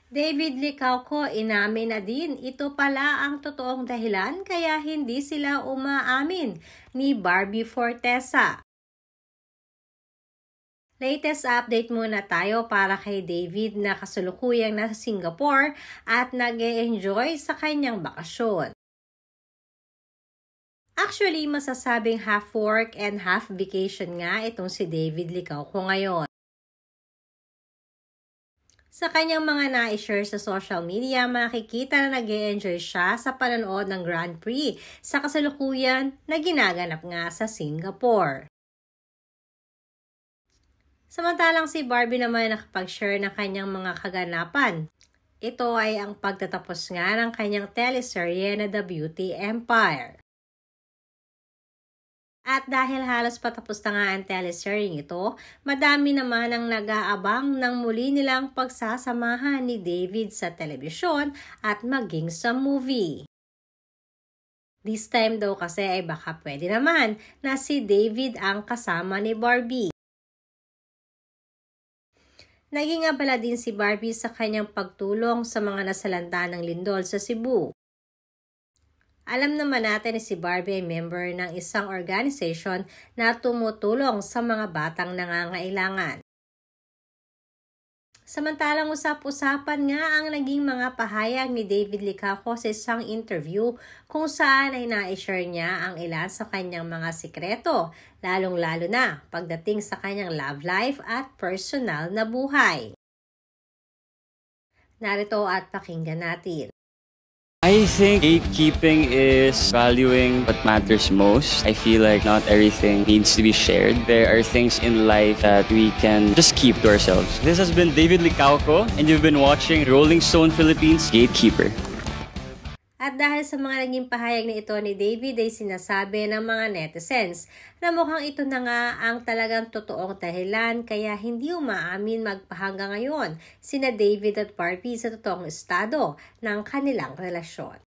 David Licauco inamin na din ito pala ang totoong dahilan kaya hindi sila umaamin ni Barbie Fortesa. Latest update muna tayo para kay David na kasalukuyang nasa Singapore at nag-e-enjoy sa kanyang bakasyon. Actually, masasabing half work and half vacation nga itong si David Licauco ngayon. Sa kanyang mga na-share sa social media, makikita na nag-e-enjoy siya sa panonood ng Grand Prix sa kasalukuyan na ginaganap nga sa Singapore. Samantalang si Barbie naman nakapag-share ng kanyang mga kaganapan. Ito ay ang pagtatapos nga ng kanyang teleserye na The Beauty Empire. At dahil halos patapos na nga ang teleserye ito, madami naman ang nag-aabang ng muli nilang pagsasamahan ni David sa telebisyon at maging sa movie. This time daw kasi ay baka pwede naman na si David ang kasama ni Barbie. Naging abala din si Barbie sa kanyang pagtulong sa mga nasalanta ng lindol sa Cebu. Alam naman natin na si Barbie ay member ng isang organization na tumutulong sa mga batang nangangailangan. Samantalang usap-usapan nga ang naging mga pahayag ni David Licauco sa isang interview kung saan ay na-share niya ang ilan sa kanyang mga sikreto, lalong-lalo na pagdating sa kanyang love life at personal na buhay. Narito at pakinggan natin. I think gatekeeping is valuing what matters most. I feel like not everything needs to be shared. There are things in life that we can just keep to ourselves. This has been David Licauco, and you've been watching Rolling Stone Philippines Gatekeeper. At dahil sa mga naging pahayag na ito ni David ay sinasabi ng mga netizens na mukhang ito na nga ang talagang totoong dahilan kaya hindi umaamin magpahanggang ngayon sina David at Barbie sa totoong estado ng kanilang relasyon.